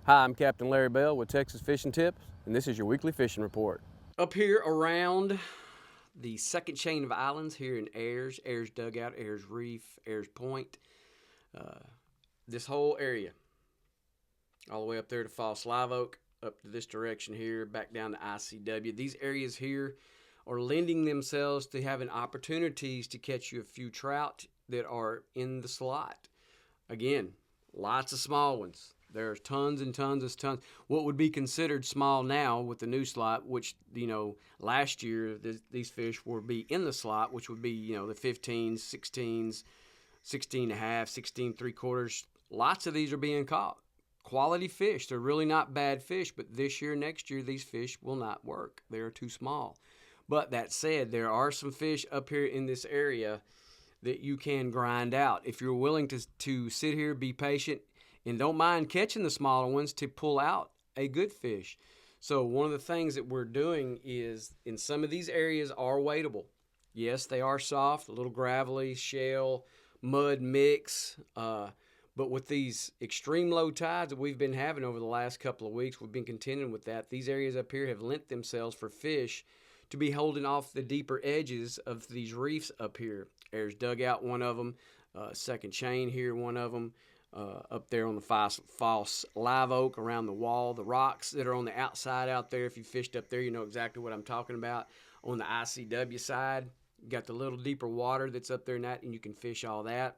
Hi, I'm Captain Larry Bell with Texas Fishing Tips, and this is your weekly fishing report. Up here around the second chain of islands here in Ayers Dugout, Ayers Reef, Ayers Point, this whole area, all the way up there to False Live Oak, up to this direction here, back down to ICW. These areas here are lending themselves to having opportunities to catch you a few trout that are in the slot. Again, lots of small ones. There's tons and tons of tons. What would be considered small now with the new slot, which, last year these fish will be in the slot, which would be, the 15s, 16s, 16 and a half, 16 3/4. Lots of these are being caught. Quality fish. They're really not bad fish, but this year, next year, these fish will not work. They are too small. But that said, there are some fish up here in this area that you can grind out. If you're willing to sit here, be patient, and don't mind catching the smaller ones to pull out a good fish. So one of the things that we're doing is, in some of these areas are weightable. Yes, they are soft, a little gravelly, shale, mud mix. But with these extreme low tides that we've been having over the last couple of weeks, we've been contending with that. These areas up here have lent themselves for fish to be holding off the deeper edges of these reefs up here. Ayers Dugout, one of them. Second chain here, one of them. Up there on the false live oak around the wall, the rocks that are on the outside out there. If you fished up there, you know exactly what I'm talking about. On the ICW side, you got the little deeper water that's up there and you can fish all that.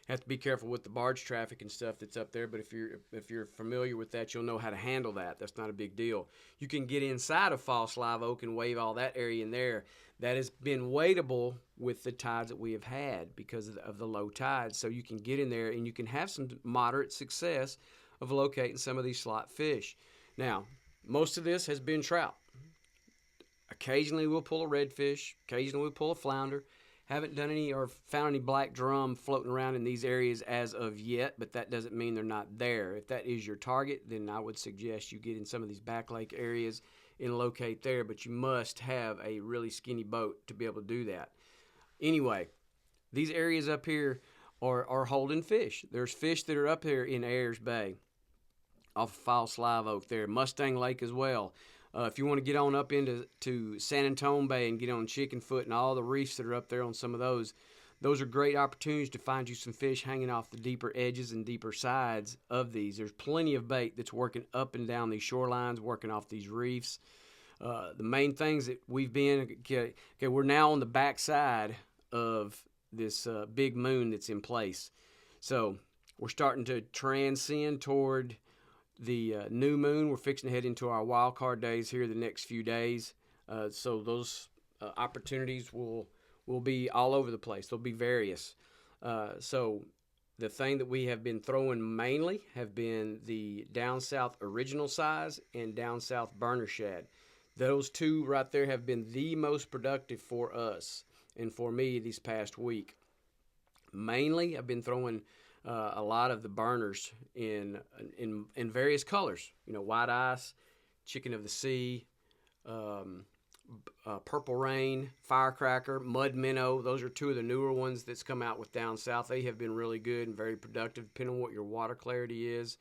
Have to be careful with the barge traffic and stuff that's up there, but if you're familiar with that, you'll know how to handle that. That's not a big deal. You can get inside of false live oak and wave all that area in there. That has been weightable with the tides that we have had because of the low tides. So you can get in there and you can have some moderate success of locating some of these slot fish. Now, most of this has been trout. Occasionally we'll pull a redfish. Occasionally we'll pull a flounder. Haven't done any or found any black drum floating around in these areas as of yet, but that doesn't mean they're not there. If that is your target, then I would suggest you get in some of these back lake areas and locate there, but you must have a really skinny boat to be able to do that. Anyway, these areas up here are holding fish. There's fish that are up here in Ayers Bay off of False Live Oak there, Mustang Lake as well. If you want to get on up into San Antonio Bay and get on Chickenfoot and all the reefs that are up there on some of those are great opportunities to find you some fish hanging off the deeper edges and deeper sides of these. There's plenty of bait that's working up and down these shorelines, working off these reefs. The main things that we've been, we're now on the back side of this big moon that's in place. So we're starting to transcend toward the new moon. We're fixing to head into our wild card days here the next few days. So those opportunities will be all over the place. They'll be various. So the thing that we have been throwing mainly have been the down south original size and down south burner shad. Those two right there have been the most productive for us and for me this past week. Mainly, I've been throwing a lot of the burners in various colors. White ice, chicken of the sea, purple rain, firecracker, mud minnow. Those are two of the newer ones that's come out with down south. They have been really good and very productive, depending on what your water clarity is.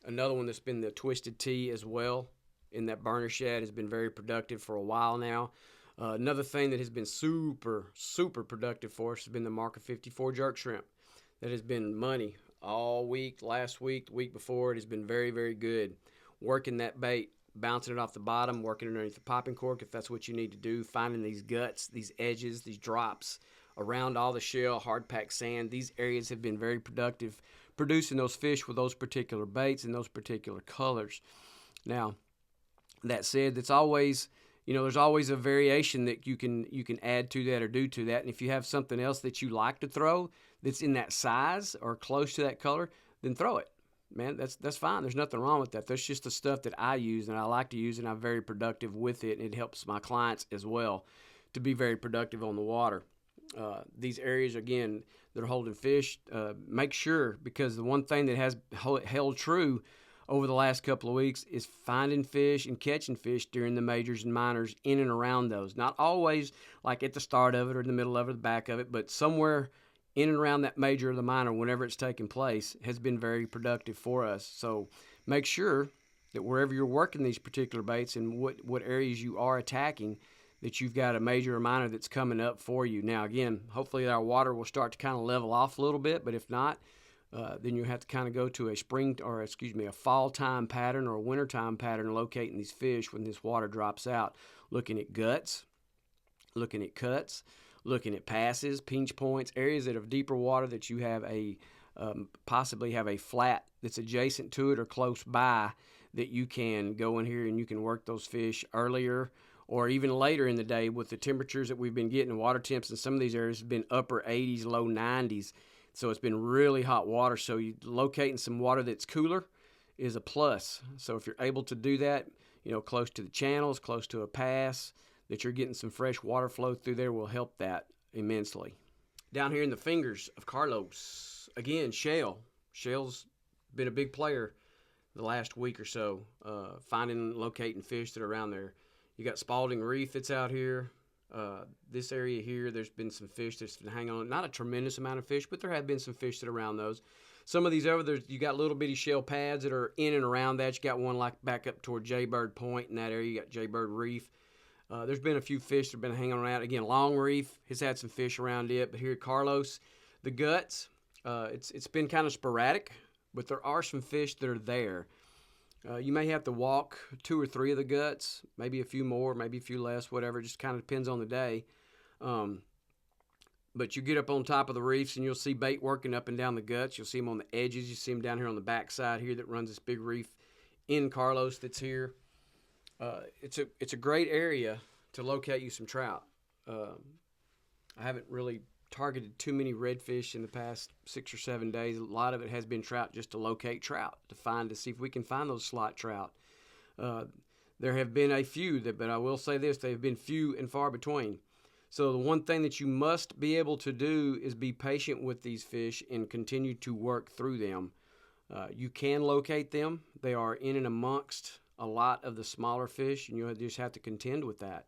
Another one that's been the twisted tea as well in that burner shad has been very productive for a while now. Another thing that has been super, super productive for us has been the Marker 54 jerk shrimp. That has been money all week, last week, the week before. It has been very, very good. Working that bait, bouncing it off the bottom, working underneath the popping cork if that's what you need to do, finding these guts, these edges, these drops around all the shell, hard-packed sand. These areas have been very productive, producing those fish with those particular baits and those particular colors. Now, that said, that's always... there's always a variation that you can add to that or do to that. And if you have something else that you like to throw that's in that size or close to that color, then throw it. Man, that's fine. There's nothing wrong with that. That's just the stuff that I use and I like to use, and I'm very productive with it, and it helps my clients as well to be very productive on the water. These areas, again, they're holding fish. Make sure, because the one thing that has held true over the last couple of weeks is finding fish and catching fish during the majors and minors in and around those. Not always like at the start of it or in the middle of it or the back of it, but somewhere in and around that major or the minor, whenever it's taking place, has been very productive for us. So make sure that wherever you're working these particular baits and what areas you are attacking, that you've got a major or minor that's coming up for you. Now, again, hopefully our water will start to kind of level off a little bit, but if not, then you have to kind of go to a fall time pattern or a winter time pattern locating these fish when this water drops out, looking at guts, looking at cuts, looking at passes, pinch points, areas that have deeper water that you have possibly have a flat that's adjacent to it or close by that you can go in here and you can work those fish earlier or even later in the day. With the temperatures that we've been getting, water temps in some of these areas have been upper 80s, low 90s. So it's been really hot water. So locating some water that's cooler is a plus. So if you're able to do that, close to the channels, close to a pass, that you're getting some fresh water flow through there will help that immensely. Down here in the fingers of Carlos, again, shell. Shell's been a big player the last week or so, finding and locating fish that are around there. You got Spalding Reef that's out here. This area here, there's been some fish that's been hanging on. Not a tremendous amount of fish, but there have been some fish that are around those. Some of these you got little bitty shell pads that are in and around that. You got one like back up toward Jaybird Point in that area. You got Jaybird Reef. There's been a few fish that have been hanging around. Again, Long Reef has had some fish around it. But here at Carlos, the guts, it's been kind of sporadic, but there are some fish that are there. You may have to walk 2 or 3 of the guts, maybe a few more, maybe a few less, whatever. It just kind of depends on the day. But you get up on top of the reefs and you'll see bait working up and down the guts. You'll see them on the edges. You see them down here on the backside here that runs this big reef in Carlos that's here. It's a great area to locate you some trout. I haven't really targeted too many redfish in the past 6 or 7 days. A lot of it has been trout, just to locate trout, to see if we can find those slot trout. There have been a few, but I will say this, they've been few and far between. So the one thing that you must be able to do is be patient with these fish and continue to work through them. You can locate them. They are in and amongst a lot of the smaller fish, and you just have to contend with that.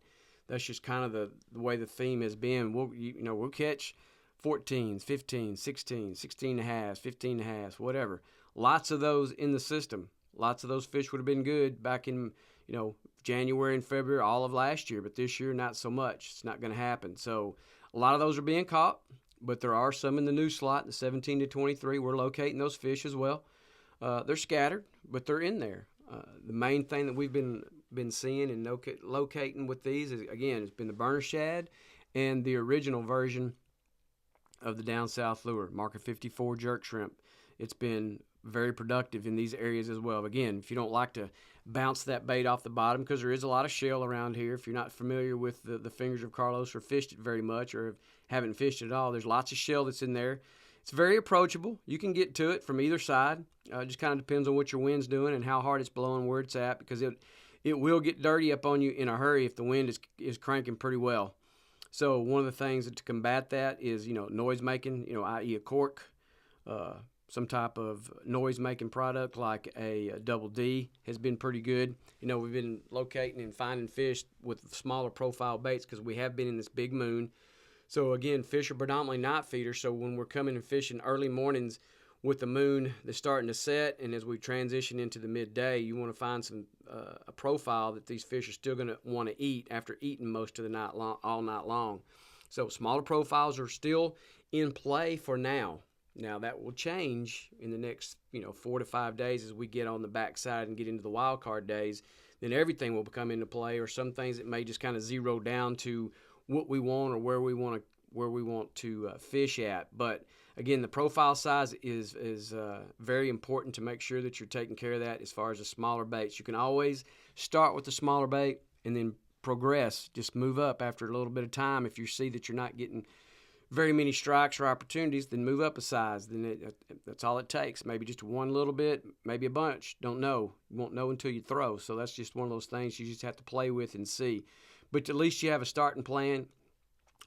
That's just kind of the way the theme has been. We'll catch 14s, 15s, 16s, 16 and a half, 15 and a half, whatever. Lots of those in the system. Lots of those fish would have been good back in, January and February, all of last year, but this year not so much. It's not going to happen. So a lot of those are being caught, but there are some in the new slot, the 17 to 23. We're locating those fish as well. They're scattered, but they're in there. The main thing that we've been seeing and locating with these is, again, it's been the burner shad and the original version of the down south lure, Marker 54 jerk shrimp. It's been very productive in these areas as well. Again, if you don't like to bounce that bait off the bottom, because there is a lot of shell around here, if you're not familiar with the fingers of Carlos or fished it very much or haven't fished it at all, there's lots of shell that's in there. It's very approachable. You can get to it from either side. It just kind of depends on what your wind's doing and how hard it's blowing, where it's at, because it will get dirty up on you in a hurry if the wind is cranking pretty well. So one of the things to combat that is, noise making, i.e. a cork, some type of noise making product like a double D has been pretty good. We've been locating and finding fish with smaller profile baits because we have been in this big moon. So again, fish are predominantly night feeders. So when we're coming and fishing early mornings with the moon that's starting to set, and as we transition into the midday, you want to find a profile that these fish are still going to want to eat after eating most of the night all night long. So smaller profiles are still in play for now. Now that will change in the next 4 to 5 days as we get on the backside and get into the wild card days. Then everything will come into play, or some things that may just kind of zero down to what we want or where we want to fish at. But again, the profile size is very important to make sure that you're taking care of that. As far as the smaller baits, you can always start with the smaller bait and then progress. Just move up after a little bit of time. If you see that you're not getting very many strikes or opportunities, then move up a size. Then that's all it takes. Maybe just one little bit, maybe a bunch. Don't know. You won't know until you throw. So that's just one of those things you just have to play with and see. But at least you have a starting plan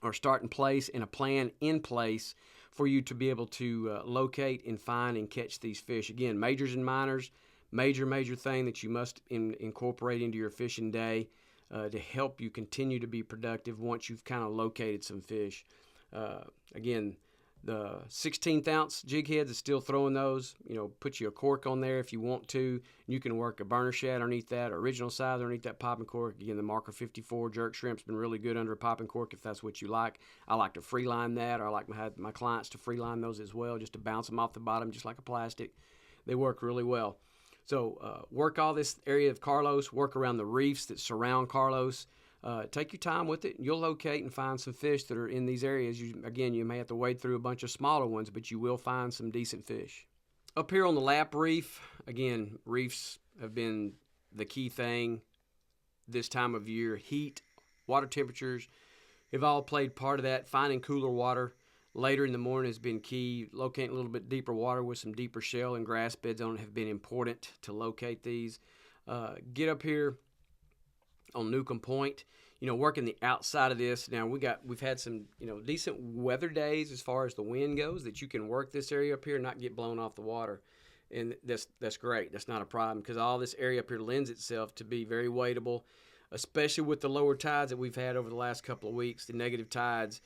or starting place and a plan in place for you to be able to locate and find and catch these fish. Again, majors and minors, major thing that you must incorporate into your fishing day to help you continue to be productive once you've kind of located some fish. Again, The 16th ounce jig heads is still throwing those. Put you a cork on there if you want to. You can work a burner shad underneath that, original size underneath that popping cork. Again, the Marker 54 jerk shrimp's been really good under a popping cork if that's what you like. I like to free line that, or I like my clients to free line those as well, just to bounce them off the bottom just like a plastic. They work really well. So work all this area of Carlos, work around the reefs that surround Carlos. Take your time with it. You'll locate and find some fish that are in these areas. You may have to wade through a bunch of smaller ones, but you will find some decent fish. Up here on the Lap Reef, again, reefs have been the key thing this time of year. Heat, water temperatures have all played part of that. Finding cooler water later in the morning has been key. Locating a little bit deeper water with some deeper shell and grass beds on it have been important to locate these. Get up here on Nukem Point, working the outside of this. Now we've had some, decent weather days as far as the wind goes that you can work this area up here and not get blown off the water. And that's great. That's not a problem because all this area up here lends itself to be very weightable, especially with the lower tides that we've had over the last couple of weeks, the negative tides.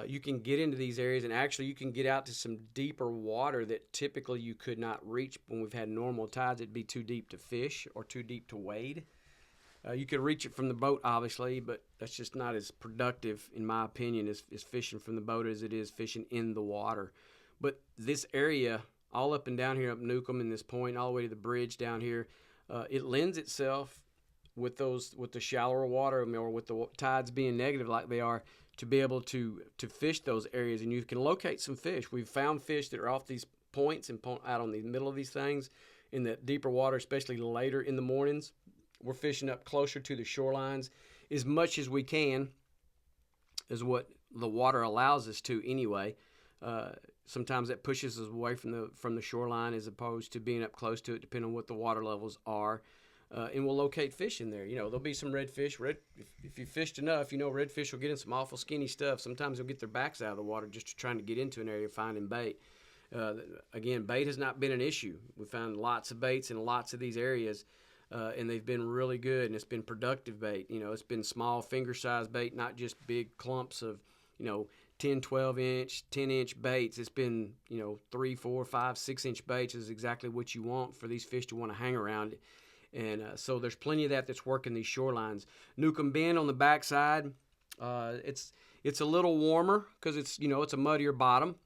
You can get into these areas and actually you can get out to some deeper water that typically you could not reach when we've had normal tides. It'd be too deep to fish or too deep to wade. You can reach it from the boat, obviously, but that's just not as productive, in my opinion, as fishing from the boat as it is fishing in the water. But this area, all up and down here up Nukem and this point, all the way to the bridge down here, it lends itself with the shallower water, or with the tides being negative like they are, to be able to fish those areas. And you can locate some fish. We've found fish that are off these points and out on the middle of these things in the deeper water, especially later in the mornings. We're fishing up closer to the shorelines as much as we can, is what the water allows us to anyway. Sometimes that pushes us away from the shoreline as opposed to being up close to it, depending on what the water levels are. And we'll locate fish in there. There'll be some redfish. If you fished enough, redfish will get in some awful skinny stuff. Sometimes they'll get their backs out of the water just trying to get into an area finding bait. Again, bait has not been an issue. We found lots of baits in lots of these areas. And they've been really good, and it's been productive bait. It's been small finger-sized bait, not just big clumps of, 10, 12-inch, 10-inch baits. It's been, 3, 4, 5, 6-inch baits is exactly what you want for these fish to want to hang around. And so there's plenty of that's working these shorelines. Nukem Bend on the backside, it's a little warmer because it's a muddier bottom.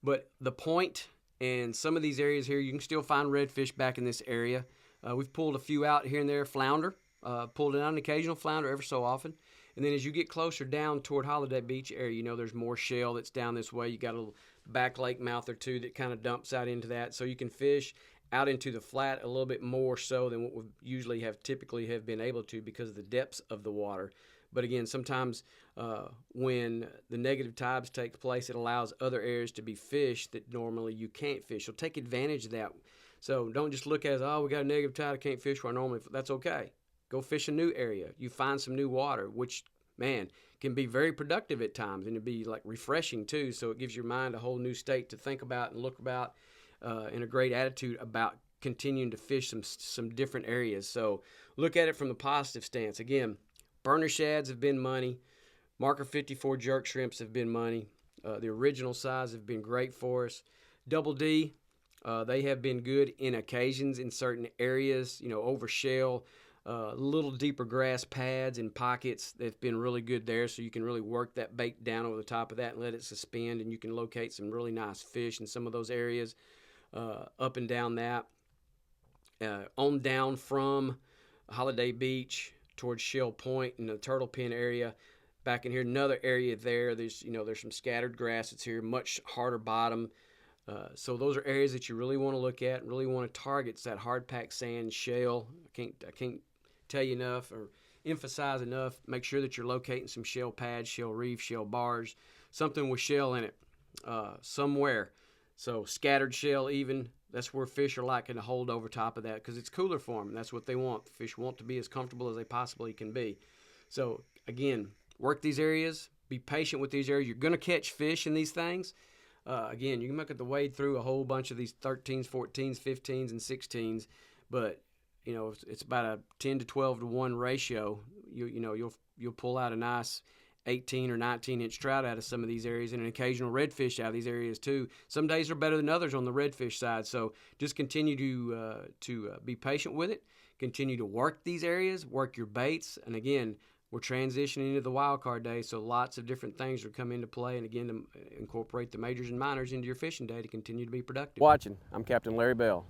But the point and some of these areas here, you can still find redfish back in this area. We've pulled a few out here and there, flounder, pulled out an occasional flounder ever so often. And then as you get closer down toward Holiday Beach area, there's more shell that's down this way. You got a little back lake mouth or two that kind of dumps out into that. So you can fish out into the flat a little bit more so than what we typically have been able to because of the depths of the water. But again, sometimes when the negative tides take place, it allows other areas to be fished that normally you can't fish. So take advantage of that. So don't just look at it as, we got a negative tide, I can't fish where I normally. That's okay. Go fish a new area. You find some new water, which, man, can be very productive at times, and it'd be like refreshing too. So it gives your mind a whole new state to think about and look about, and a great attitude about continuing to fish some different areas. So look at it from the positive stance. Again, burner shads have been money. Marker 54 jerk shrimps have been money. The original size have been great for us. Double D. They have been good in occasions in certain areas, over shale, little deeper grass pads and pockets. They've been really good there, so you can really work that bait down over the top of that and let it suspend, and you can locate some really nice fish in some of those areas up and down that. On down from Holiday Beach towards Shell Point in the Turtle Pen area. Back in here, another area there. There's some scattered grass that's here, much harder bottom. So those are areas that you really want to look at, really want to target. It's that hard packed sand, shale. I can't tell you enough or emphasize enough. Make sure that you're locating some shale pads, shale reef, shale bars, something with shale in it somewhere. So scattered shale even, that's where fish are liking to hold over top of that because it's cooler for them. That's what they want. The fish want to be as comfortable as they possibly can be. So again, work these areas. Be patient with these areas. You're going to catch fish in these things. Again, you can look at the wade through a whole bunch of these 13s, 14s, 15s, and 16s, but it's about a 10 to 12 to 1 ratio. You'll pull out a nice 18 or 19-inch trout out of some of these areas, and an occasional redfish out of these areas too. Some days are better than others on the redfish side, so just continue to be patient with it. Continue to work these areas, work your baits, and again, we're transitioning into the wild card day, so lots of different things will come into play, and again, to incorporate the majors and minors into your fishing day to continue to be productive. Watching, I'm Captain Larry Bell.